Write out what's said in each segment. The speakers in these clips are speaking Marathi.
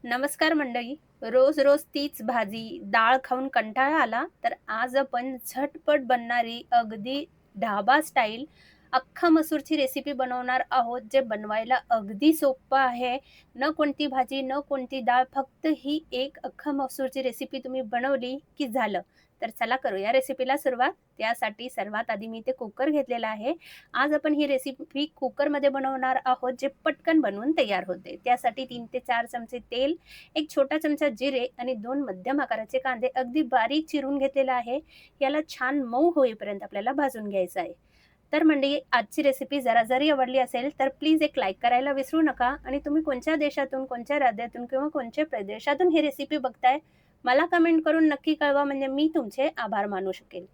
नमस्कार मंडळी. रोज रोज तीच भाजी, डाळ खाऊन कंटाळा आला, तर आज आपण झटपट बनणारी अगदी ढाबा स्टाईल अख्खा मसूरची रेसिपी बनवणार आहोत, जे बनवायला अगदी सोपं आहे. न कोणती भाजी, न कोणती डाळ, फक्त ही एक अख्खा मसूरची रेसिपी तुम्ही बनवली की झालं. तर चला करूया रेसिपीला सुरुवात. त्यासाठी सर्वात आधी मी इथे कुकर घेतलेला आहे. आज आपण ही रेसिपी कुकरमध्ये बनवणार आहोत, जे पटकन बनवून तयार होते. त्यासाठी 3 ते 4 चमचे तेल, एक छोटा चमचा जिरे आणि 2 मध्यम आकाराचे कांदे अगदी बारीक चिरून घेतलेला आहे. याला छान मऊ होईपर्यंत आपल्याला भाजून घ्यायचं आहे. तर मंडळी, आजची रेसिपी जरा जरी आवडली असेल तर प्लीज एक लाईक करायला विसरू नका आणि तुम्ही कोणत्या देशातून, कोणत्या राज्यातून किंवा कोणत्या प्रदेशातून ही रेसिपी बघताय, मला कमेंट करून नक्की कळवा, म्हणजे मी तुमचे आभार मानू शकेल.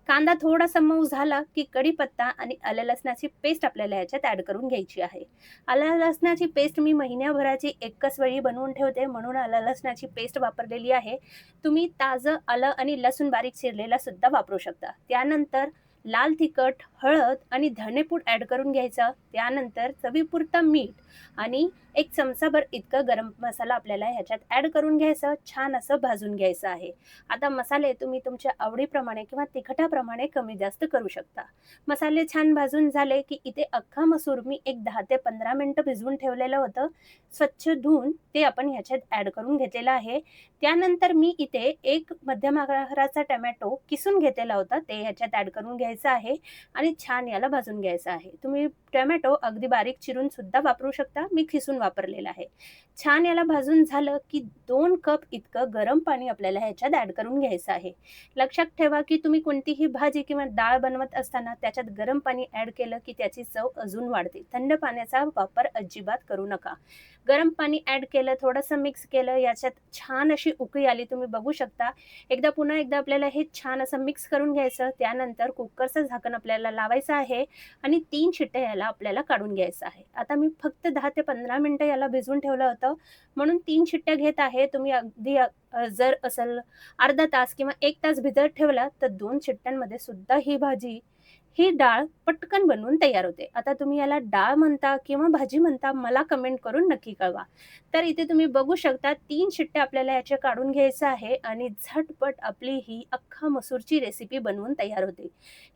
कांदा थोडासा मऊ झाला की कढीपत्ता आणि आलं लसणाची पेस्ट आपल्याला याच्यात ॲड करून घ्यायची आहे. आलं लसणाची पेस्ट मी महिन्याभराची एकच वेळी बनवून ठेवते, म्हणून आलं लसणाची पेस्ट वापरलेली आहे. तुम्ही ताजं आलं आणि लसूण बारीक चिरलेला सुद्धा वापरू शकता. त्यानंतर लाल तिखट, हळद आणि धनेपूड ॲड करून घ्यायचं. त्यानंतर चवीपुरतं मीठ आणि एक चमचाभर इतकं गरम मसाला आपल्याला ह्याच्यात ॲड करून घ्यायचं. छान असं भाजून घ्यायचं आहे. आता मसाले तुम्ही तुमच्या आवडीप्रमाणे किंवा तिखटाप्रमाणे कमी जास्त करू शकता. मसाले छान भाजून झाले की इथे अख्खा मसूर मी एक 10 ते 15 मिनिटं भिजवून ठेवलेलं होतं. स्वच्छ धुवून ते आपण ह्याच्यात ॲड करून घेतलेलं आहे. त्यानंतर मी इथे एक मध्यम आकाराचा टोमॅटो किसून घेतलेला होता, ते ह्याच्यात ॲड करून घ्यायचं आहे आणि छान याला भाजून घ्यायचं आहे. तुम्ही टोमॅटो अगदी बारीक चिरून सुद्धा वापरू शकता. मी खिसून वापरलेला आहे. छान याला भाजून झालं की 2 कप इतकं गरम पाणी आपल्याला ह्याच्यात ॲड करून घ्यायचं आहे. लक्षात ठेवा की तुम्ही कोणतीही भाजी किंवा डाळ बनवत असताना त्याच्यात गरम पाणी ॲड केलं की त्याची चव अजून वाढते. थंड पाण्याचा वापर अजिबात करू नका. गरम पाणी ॲड केलं, थोडंसं मिक्स केलं, याच्यात छान अशी उकळी आली, तुम्ही बघू शकता. पुन्हा एकदा आपल्याला हे छान असं मिक्स करून घ्यायचं. त्यानंतर कुकरचं झाकण आपल्याला लावायचं आहे आणि 3 शिट्ट्या याला आपल्याला काढून घ्यायचं आहे. आता मी फक्त 10 ते 15 मिनिटं याला भिजवून ठेवलं होतं, म्हणून 3 शिट्ट्या घेत आहे. तुम्ही अगदी जर असेल अर्धा तास किंवा 1 तास भिजत ठेवला, तर 2 शिट्ट्यांमध्ये सुद्धा ही डाळ पटकन बनवून तयार होते. आता तुम्ही याला डाळ म्हणता किंवा भाजी म्हणता, मला कमेंट करून नक्की कळवा. तर इथे तुम्ही बघू शकता 3 शिट्ट्या आपल्याला याच्या काढून घ्यायचं आहे आणि झटपट आपली ही अख्खा मसूरची रेसिपी बनवून तयार होते.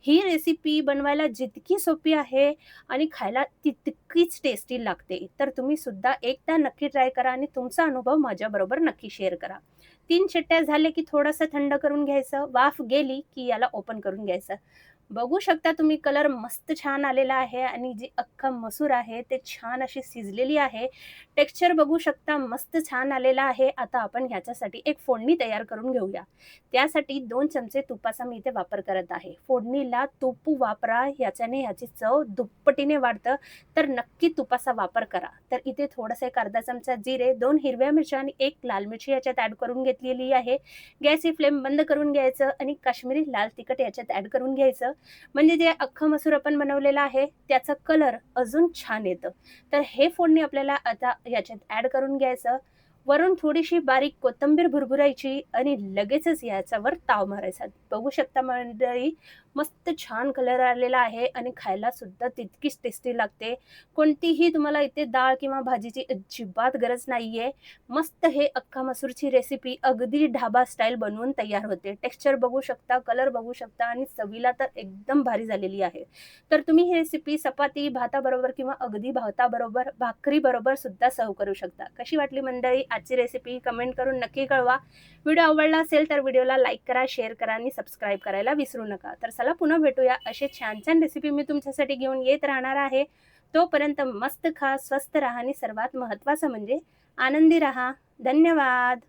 ही रेसिपी बनवायला जितकी सोपी आहे आणि खायला तितकीच टेस्टी लागते. तर तुम्ही सुद्धा एकदा नक्की ट्राय करा आणि तुमचा अनुभव माझ्याबरोबर नक्की शेअर करा. 3 शिट्ट्या झाल्या की थोडंसं थंड करून घ्यायचं. वाफ गेली की याला ओपन करून घ्यायचं. बघू शकता तुम्ही, कलर मस्त छान आलेला आहे आणि जी अख्खा मसूर आहे ते छान अशी शिजलेली आहे. टेक्स्चर बघू शकता, मस्त छान आलेला आहे. आता आपण ह्याच्यासाठी एक फोडणी तयार करून घेऊया. त्यासाठी 2 चमचे तुपाचा मी इथे वापर करत आहे. फोडणीला तूप वापरा, याच्याने ह्याची चव दुप्पटीने वाढतं. तर नक्की तुपाचा वापर करा. तर इथे थोडंसं एक अर्धा चमचा जिरे, 2 हिरव्या मिरच्या आणि 1 लाल मिरची याच्यात ॲड करून घेतलेली आहे. गॅसची फ्लेम बंद करून घ्यायचं आणि काश्मीरी लाल तिखट याच्यात ॲड करून घ्यायचं. म्हणजे जे अख्खा मसूर आपण बनवलेला आहे त्याचा कलर अजून छान येतं. तर हे फोडणी आपल्याला आता याच्यात ॲड करून घ्यायचं. वरून थोडीशी बारीक कोथिंबीर भुरभुरायची आणि लगेचच याच्यावर ताव मारायचा. बघू शकता मंडळी, मस्त छान कलर आलेला आहे आणि खायला सुद्धा तितकीच टेस्टी लागते. कोणतीही तुम्हाला इथे डाळ किंवा भाजीची अजिबात गरज नाहीये. मस्त हे अख्खा मसूरची रेसिपी अगदी ढाबा स्टाईल बनवून तयार होते. टेक्स्चर बघू शकता, कलर बघू शकता आणि चवीला तर एकदम भारी झालेली आहे. तर तुम्ही ही रेसिपी चपाती, भाताबरोबर किंवा अगदी भाताबरोबर, भाकरीबरोबर सुद्धा सर्व्ह करू शकता. कशी वाटली मंडळी आजची रेसिपी? कमेंट करून नक्की कळवा. व्हिडिओ आवडला असेल तर व्हिडिओला लाईक करा, शेअर करा आणि सबस्क्राईब करायला विसरू नका. तर चला पुन्हा भेटूया. असे छान छान रेसिपी मी तुमच्यासाठी घेऊन येत राहणार आहे. तोपर्यंत मस्त खा, स्वस्त राहा आणि सर्वात महत्त्वाचं म्हणजे आनंदी राहा. धन्यवाद.